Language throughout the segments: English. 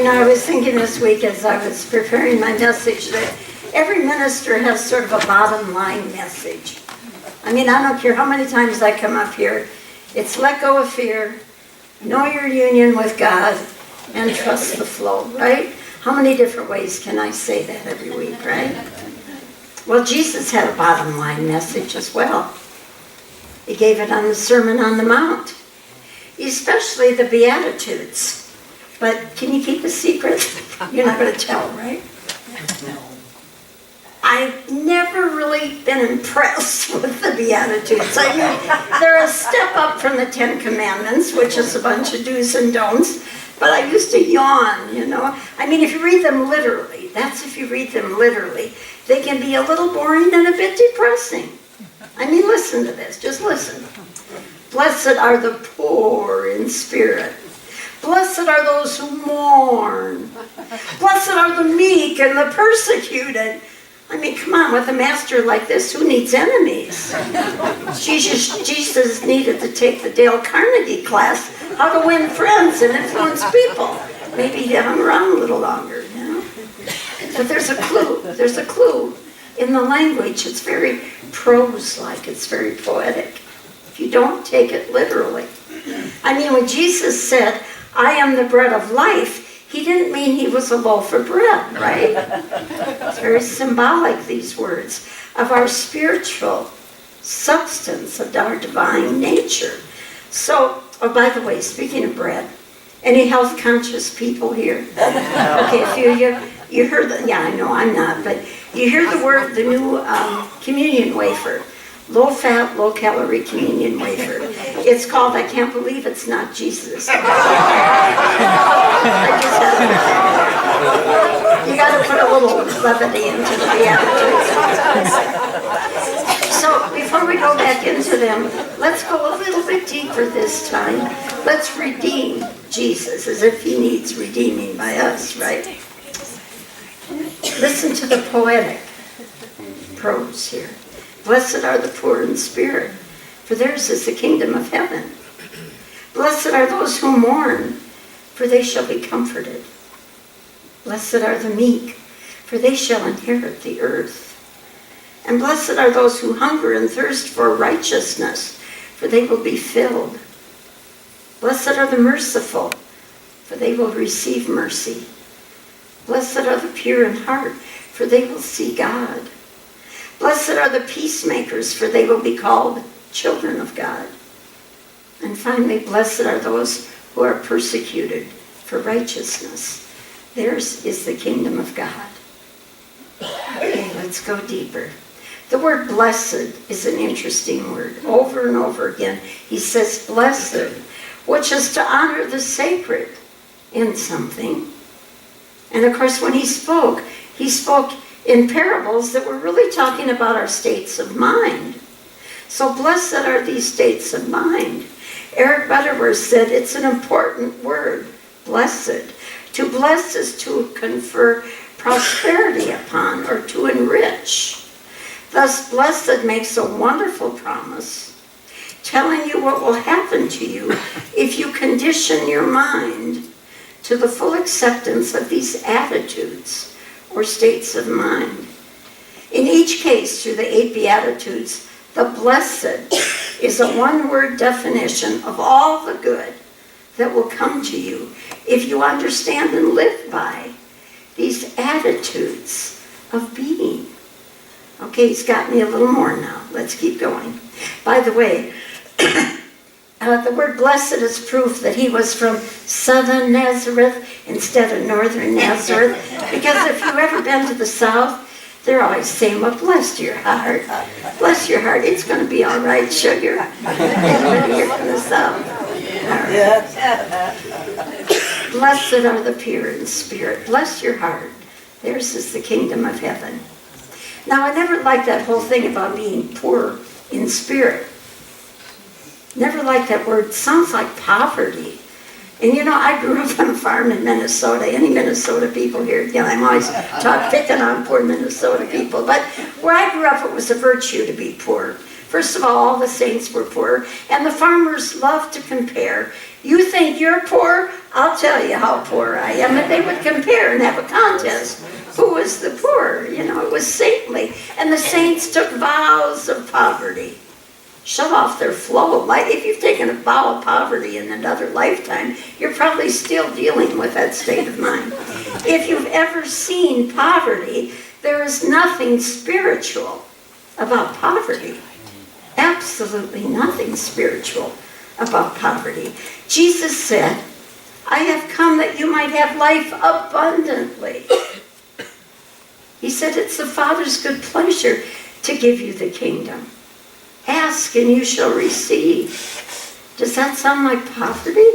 I was thinking this week as I was preparing my message that every minister has sort of a bottom line message. I mean, I don't care how many times I come up here, it's let go of fear, know your union with God, and trust the flow, right? How many different ways can I say that every week, right? Well, Jesus had a bottom line message as well. He gave it on the Sermon on the Mount, especially the Beatitudes. But can you keep a secret? You're not going to tell, right? No. I've never really been impressed with the Beatitudes. I mean, they're a step up from the Ten Commandments, which is a bunch of do's and don'ts. But I used to yawn, I mean, if you read them literally, that's if you read them literally, they can be a little boring and a bit depressing. I mean, listen to this. Just listen. Blessed are the poor in spirit. Blessed are those who mourn. Blessed are the meek and the persecuted. I mean, come on, with a master like this, who needs enemies? Jesus needed to take the Dale Carnegie class, how to win friends and influence people. Maybe he hung around a little longer, But there's a clue in the language. It's very prose-like, it's very poetic. If you don't take it literally. I mean, when Jesus said, I am the bread of life, he didn't mean he was a loaf of bread, right? It's very symbolic, these words, of our spiritual substance, of our divine nature. So, oh, by the way, speaking of bread, any health-conscious people here? Okay, a few of you heard the, yeah, I know I'm not, but you hear the new communion wafer. Low-fat, low-calorie communion wafer. It's called, I can't believe it's not Jesus. You got to put a little levity into the Beatitudes. So before we go back into them, let's go a little bit deeper this time. Let's redeem Jesus as if he needs redeeming by us, right? Listen to the poetic prose here. Blessed are the poor in spirit, for theirs is the kingdom of heaven. Blessed are those who mourn, for they shall be comforted. Blessed are the meek, for they shall inherit the earth. And blessed are those who hunger and thirst for righteousness, for they will be filled. Blessed are the merciful, for they will receive mercy. Blessed are the pure in heart, for they will see God. Blessed are the peacemakers, for they will be called children of God. And finally, blessed are those who are persecuted for righteousness. Theirs is the kingdom of God. Okay, let's go deeper. The word blessed is an interesting word. Over and over again, he says blessed, which is to honor the sacred in something. And of course, when he spoke in parables that were really talking about our states of mind. So blessed are these states of mind. Eric Butterworth said it's an important word, blessed. To bless is to confer prosperity upon or to enrich. Thus, blessed makes a wonderful promise, telling you what will happen to you if you condition your mind to the full acceptance of these attitudes or states of mind. In each case, through the 8 Beatitudes, the blessed is a one-word definition of all the good that will come to you if you understand and live by these attitudes of being. Okay, he's got me a little more now. Let's keep going. By the way, the word blessed is proof that he was from southern Nazareth instead of northern Nazareth. Because if you've ever been to the south, they're always saying, well, bless your heart. Bless your heart. It's going to be all right, sugar. Anybody here from the south? All right. Blessed are the pure in spirit. Bless your heart. Theirs is the kingdom of heaven. Now, I never liked that whole thing about being poor in spirit. Never liked that word. It sounds like poverty. And I grew up on a farm in Minnesota. Any Minnesota people here? I'm always picking on poor Minnesota people. But where I grew up, it was a virtue to be poor. First of all the saints were poor. And the farmers loved to compare. You think you're poor? I'll tell you how poor I am. And they would compare and have a contest. Who was the poor? You know, it was saintly. And the saints took vows of poverty. Shut off their flow. Like if you've taken a vow of poverty in another lifetime, you're probably still dealing with that state of mind. If you've ever seen poverty, there is nothing spiritual about poverty. Absolutely nothing spiritual about poverty. Jesus said, I have come that you might have life abundantly. He said it's the Father's good pleasure to give you the kingdom. Ask and you shall receive. Does that sound like poverty?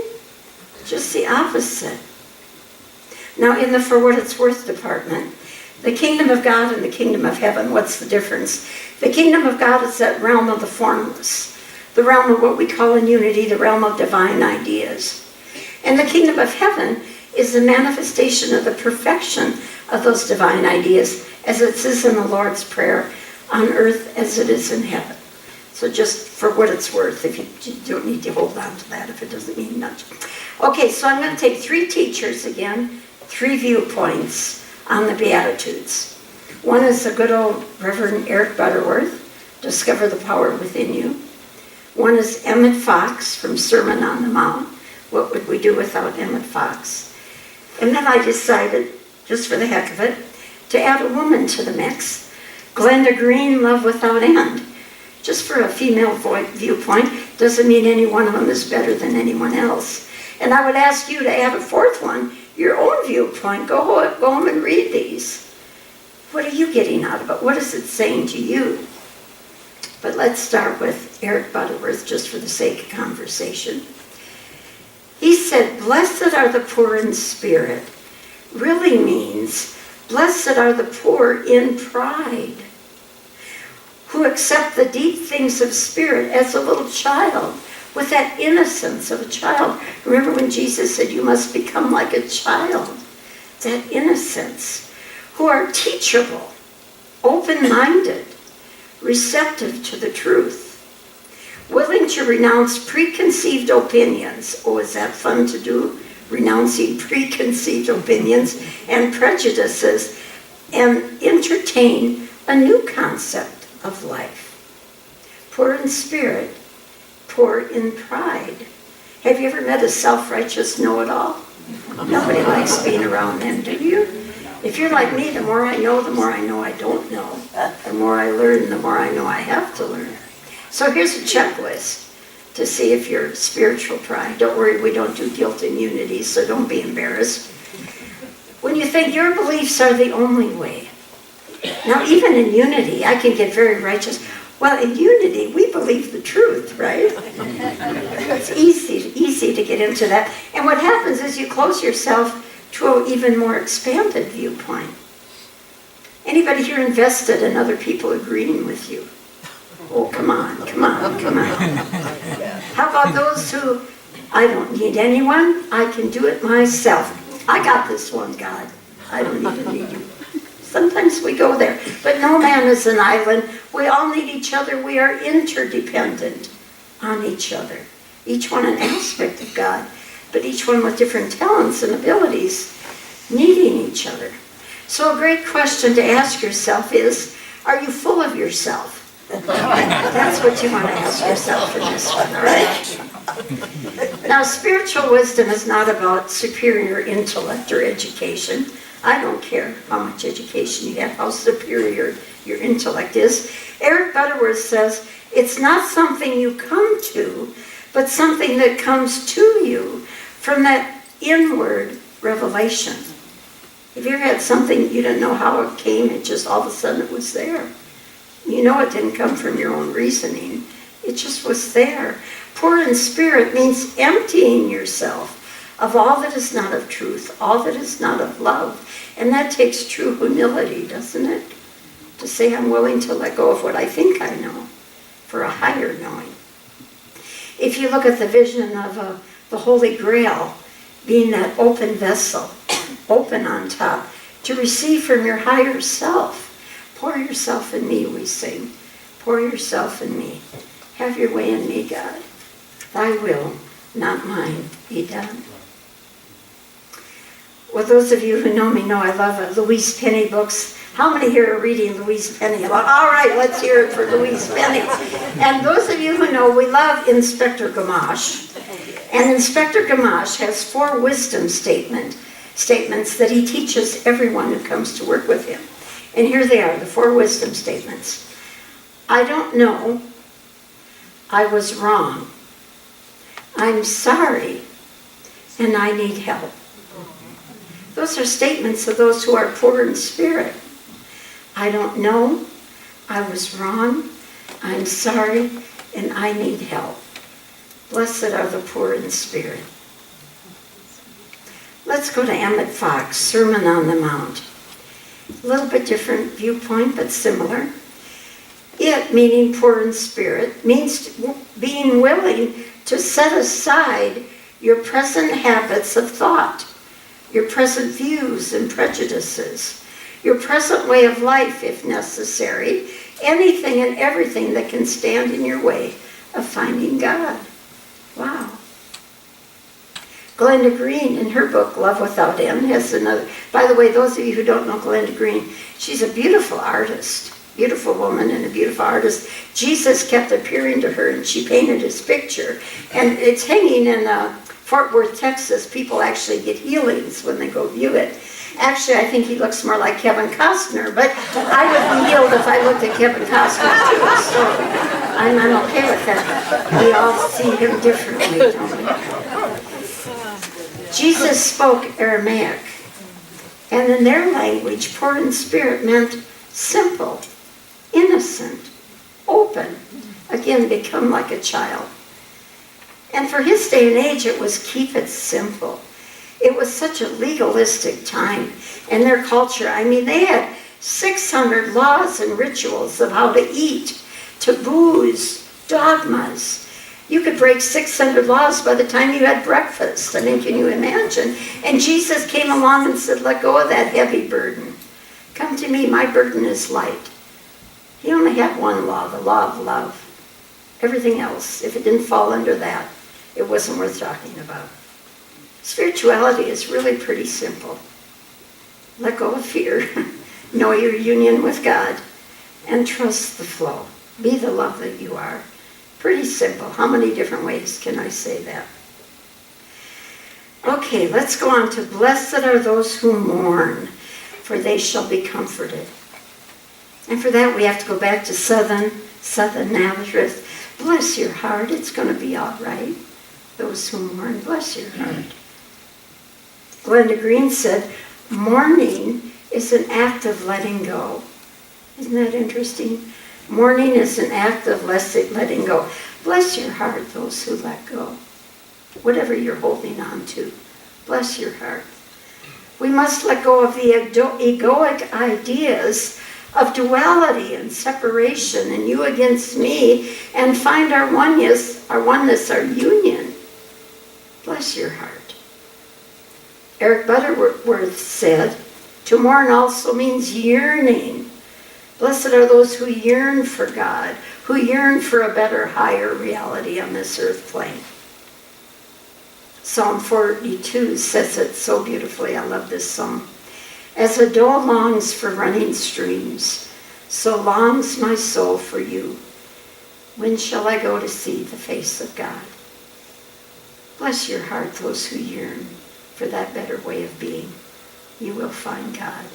Just the opposite. Now in the for what it's worth department, the kingdom of God and the kingdom of heaven, what's the difference? The kingdom of God is that realm of the formless, the realm of what we call in unity, the realm of divine ideas. And the kingdom of heaven is the manifestation of the perfection of those divine ideas, as it says in the Lord's Prayer, on earth as it is in heaven. So just for what it's worth, if you don't need to hold on to that if it doesn't mean much. Okay, so I'm going to take 3 teachers again, 3 viewpoints on the Beatitudes. One is the good old Reverend Eric Butterworth, Discover the Power Within You. One is Emmett Fox from Sermon on the Mount. What would we do without Emmett Fox? And then I decided, just for the heck of it, to add a woman to the mix. Glenda Green, Love Without End. Just for a female viewpoint, doesn't mean any one of them is better than anyone else. And I would ask you to add a 4th one, your own viewpoint. Go home and read these. What are you getting out of it? What is it saying to you? But let's start with Eric Butterworth, just for the sake of conversation. He said, blessed are the poor in spirit, really means, blessed are the poor in pride, who accept the deep things of spirit as a little child, with that innocence of a child. Remember when Jesus said, you must become like a child. That innocence. Who are teachable, open-minded, receptive to the truth, willing to renounce preconceived opinions. Oh, is that fun to do? Renouncing preconceived opinions and prejudices, and entertain a new concept of life. Poor in spirit, poor in pride. Have you ever met a self-righteous know-it-all? Nobody likes being around them, do you? If you're like me, the more I know I don't know. The more I learn, the more I know I have to learn. So here's a checklist to see if you're spiritual pride. Don't worry, we don't do guilt and unity, so don't be embarrassed. When you think your beliefs are the only way. Now, even in unity, I can get very righteous. Well, in unity, we believe the truth, right? It's easy to get into that. And what happens is you close yourself to an even more expanded viewpoint. Anybody here invested in other people agreeing with you? Oh, come on. How about those who, I don't need anyone, I can do it myself. I got this one, God. I don't even need you. Sometimes we go there. But no man is an island. We all need each other. We are interdependent on each other. Each one an aspect of God, but each one with different talents and abilities, needing each other. So a great question to ask yourself is, are you full of yourself? That's what you want to ask yourself in this one, all right? Now, spiritual wisdom is not about superior intellect or education. I don't care how much education you have, how superior your intellect is. Eric Butterworth says, it's not something you come to, but something that comes to you from that inward revelation. Have you ever had something you didn't know how it came, it just all of a sudden it was there? You know it didn't come from your own reasoning. It just was there. Poor in spirit means emptying yourself of all that is not of truth, all that is not of love. And that takes true humility, doesn't it? To say I'm willing to let go of what I think I know for a higher knowing. If you look at the vision of the Holy Grail being that open vessel, open on top, to receive from your higher self. Pour yourself in me, we sing. Pour yourself in me. Have your way in me, God. Thy will, not mine, be done. Well, those of you who know me know I love Louise Penny books. How many here are reading Louise Penny? All right, let's hear it for Louise Penny. And those of you who know, we love Inspector Gamache. And Inspector Gamache has 4 wisdom statements that he teaches everyone who comes to work with him. And here they are, the 4 wisdom statements. I don't know. I was wrong. I'm sorry. And I need help. Those are statements of those who are poor in spirit. I don't know. I was wrong. I'm sorry. And I need help. Blessed are the poor in spirit. Let's go to Emmett Fox, Sermon on the Mount. A little bit different viewpoint, but similar. It, meaning poor in spirit, means being willing to set aside your present habits of thought, your present views and prejudices, your present way of life, if necessary, anything and everything that can stand in your way of finding God. Wow. Glenda Green, in her book, Love Without End, has another. By the way, those of you who don't know Glenda Green, she's a beautiful artist, beautiful woman and a beautiful artist. Jesus kept appearing to her, and she painted his picture. And it's hanging in Fort Worth, Texas. People actually get healings when they go view it. Actually, I think he looks more like Kevin Costner, but I would be healed if I looked at Kevin Costner too, so I'm okay with that. We all see him differently, don't we? Jesus spoke Aramaic, and in their language, poor in spirit meant simple, innocent, open, again, become like a child. And for his day and age, it was keep it simple. It was such a legalistic time in their culture. I mean, they had 600 laws and rituals of how to eat, taboos, dogmas. You could break 600 laws by the time you had breakfast. I mean, can you imagine? And Jesus came along and said, let go of that heavy burden. Come to me, my burden is light. He only had one law, the law of love. Everything else, if it didn't fall under that, it wasn't worth talking about. Spirituality is really pretty simple. Let go of fear, know your union with God, and trust the flow. Be the love that you are. Pretty simple. How many different ways can I say that? Okay, let's go on to blessed are those who mourn, for they shall be comforted. And for that we have to go back to Southern Nazareth. Bless your heart, it's going to be all right. Those who mourn, bless your heart. Glenda Green said, mourning is an act of letting go. Isn't that interesting? Mourning is an act of letting go. Bless your heart, those who let go. Whatever you're holding on to, bless your heart. We must let go of the egoic ideas of duality and separation and you against me and find our oneness, our union. Bless your heart. Eric Butterworth said, to mourn also means yearning. Blessed are those who yearn for God, who yearn for a better, higher reality on this earth plane. Psalm 42 says it so beautifully. I love this psalm. As a doe longs for running streams, so longs my soul for you. When shall I go to see the face of God? Bless your heart, those who yearn for that better way of being. You will find God.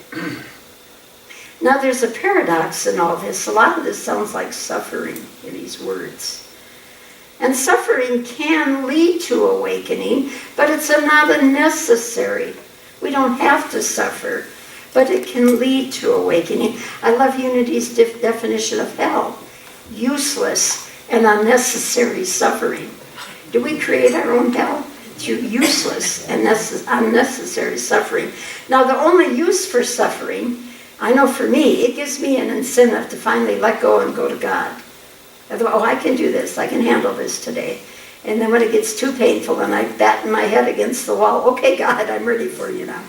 Now there's a paradox in all this. A lot of this sounds like suffering in these words. And suffering can lead to awakening, but it's not a necessary. We don't have to suffer, but it can lead to awakening. I love Unity's definition of hell. Useless and unnecessary suffering. Do we create our own hell? Through useless and unnecessary suffering. Now the only use for suffering, I know for me, it gives me an incentive to finally let go and go to God. Oh, I can do this. I can handle this today. And then when it gets too painful and I batten my head against the wall, okay, God, I'm ready for you now.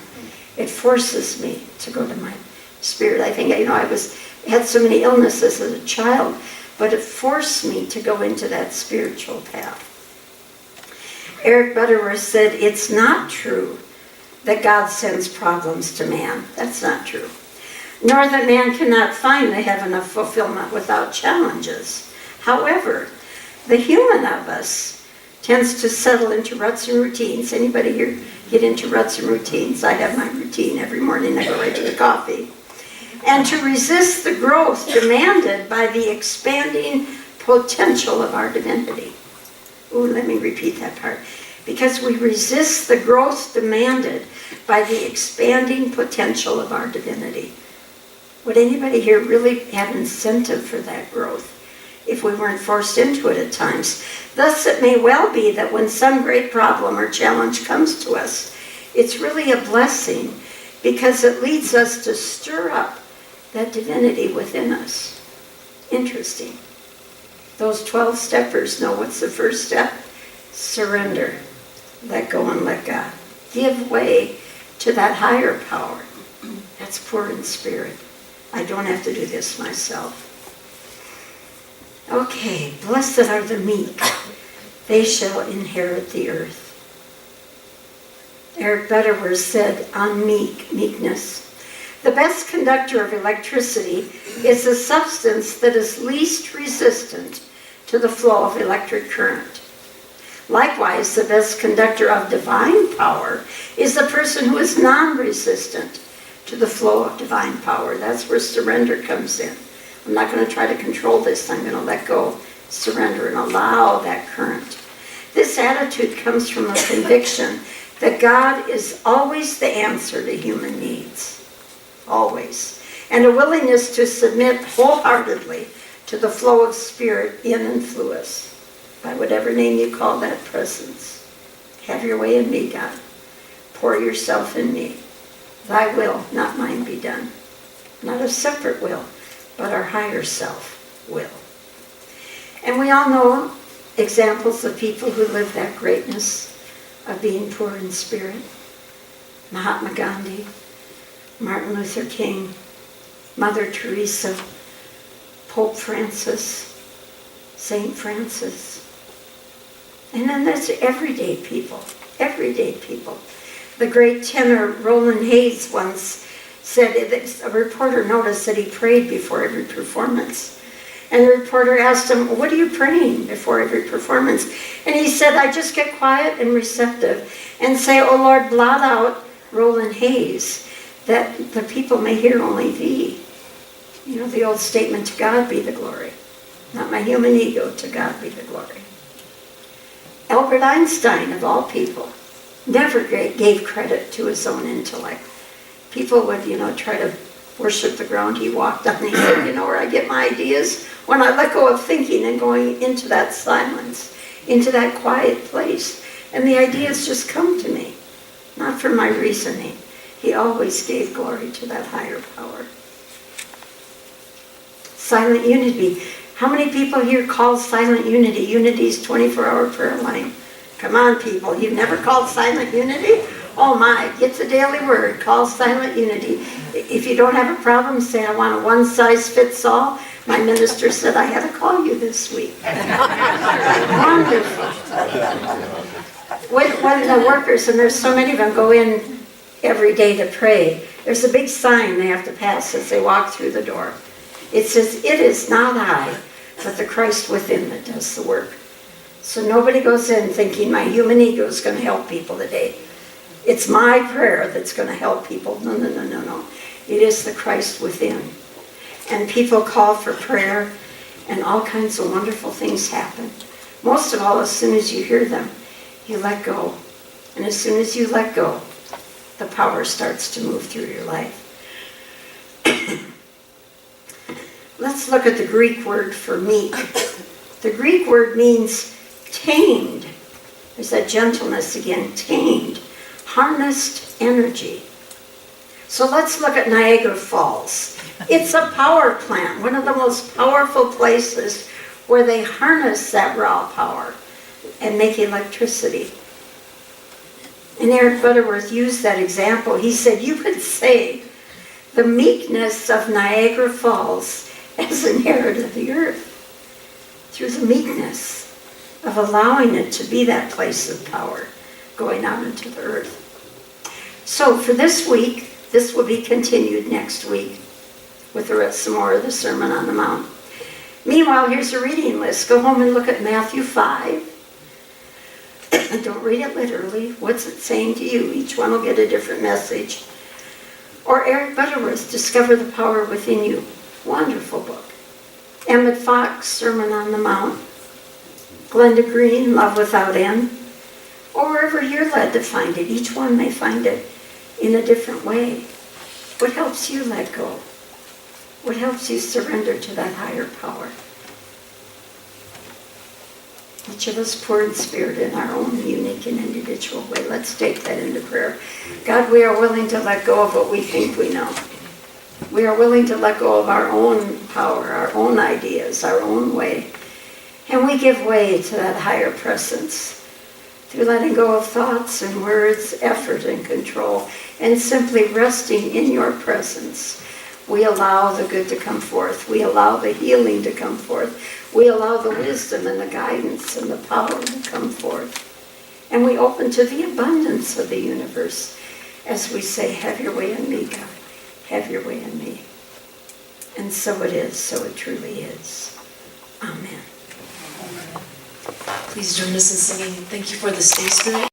It forces me to go to my spirit. I think, I had so many illnesses as a child, but it forced me to go into that spiritual path. Eric Butterworth said, it's not true that God sends problems to man. That's not true. Nor that man cannot find the heaven of fulfillment without challenges. However, the human of us tends to settle into ruts and routines. Anybody here get into ruts and routines? I have my routine every morning. I go right to the coffee. And to resist the growth demanded by the expanding potential of our divinity. Ooh, let me repeat that part. Because we resist the growth demanded by the expanding potential of our divinity. Would anybody here really have incentive for that growth if we weren't forced into it at times? Thus, it may well be that when some great problem or challenge comes to us, it's really a blessing because it leads us to stir up that divinity within us. Interesting. Those 12 steppers know what's the first step? Surrender. Let go and let God. Give way to that higher power. That's poor in spirit. I don't have to do this myself. Okay, blessed are the meek. They shall inherit the earth. Eric Butterworth said on meekness, the best conductor of electricity is the substance that is least resistant to the flow of electric current. Likewise, the best conductor of divine power is the person who is non-resistant to the flow of divine power. That's where surrender comes in. I'm not going to try to control this. I'm going to let go, surrender, and allow that current. This attitude comes from a conviction that God is always the answer to human needs. Always. And a willingness to submit wholeheartedly to the flow of spirit in and through us. By whatever name you call that presence. Have your way in me, God. Pour yourself in me. Thy will, not mine, be done. Not a separate will, but our higher self will. And we all know examples of people who live that greatness of being poor in spirit. Mahatma Gandhi, Martin Luther King, Mother Teresa, Pope Francis, Saint Francis. And then there's everyday people, everyday people. The great tenor Roland Hayes once said, a reporter noticed that he prayed before every performance. And the reporter asked him, what are you praying before every performance? And he said, I just get quiet and receptive and say, oh Lord, blot out Roland Hayes, that the people may hear only thee. You know, the old statement, to God be the glory. Not my human ego, to God be the glory. Albert Einstein, of all people, never gave credit to his own intellect. People would, try to worship the ground he walked on. He said, where I get my ideas? When I let go of thinking and going into that silence, into that quiet place. And the ideas just come to me, not from my reasoning. He always gave glory to that higher power. Silent unity. How many people here call silent unity? Unity's 24-hour prayer line. Come on, people. You've never called silent unity? Oh my, get the daily word. Call silent unity. If you don't have a problem, say, I want a one-size-fits-all. My minister said I had to call you this week. Wonderful. When the workers, and there's so many of them, go in every day to pray, there's a big sign they have to pass as they walk through the door. It says, it is not I, but the Christ within that does the work. So nobody goes in thinking my human ego is going to help people today. It's my prayer that's going to help people. No. It is the Christ within. And people call for prayer, and all kinds of wonderful things happen. Most of all, as soon as you hear them, you let go. And as soon as you let go, the power starts to move through your life. Let's look at the Greek word for meek. The Greek word means tamed. There's that gentleness again, tamed, harnessed energy. So let's look at Niagara Falls. It's a power plant, one of the most powerful places where they harness that raw power and make electricity. And Eric Butterworth used that example. He said, you could say the meekness of Niagara Falls has inherited the earth through the meekness of allowing it to be that place of power going out into the earth. So for this week, this will be continued next week with some more of the Sermon on the Mount. Meanwhile, here's a reading list. Go home and look at Matthew 5. Don't read it literally. What's it saying to you? Each one will get a different message. Or Eric Butterworth, Discover the Power Within You. Wonderful book. Emmett Fox, Sermon on the Mount. Glenda Green, Love Without End. Or wherever you're led to find it. Each one may find it in a different way. What helps you let go? What helps you surrender to that higher power? Each of us pour in spirit in our own unique and individual way. Let's take that into prayer. God, we are willing to let go of what we think we know. We are willing to let go of our own power, our own ideas, our own way. And we give way to that higher presence through letting go of thoughts and words, effort and control, and simply resting in your presence. We allow the good to come forth. We allow the healing to come forth. We allow the wisdom and the guidance and the power to come forth. And we open to the abundance of the universe as we say, have your way in me, God. Have your way in me. And so it is, so it truly is. Amen. Please join us in singing Thank You for This Day Spirit.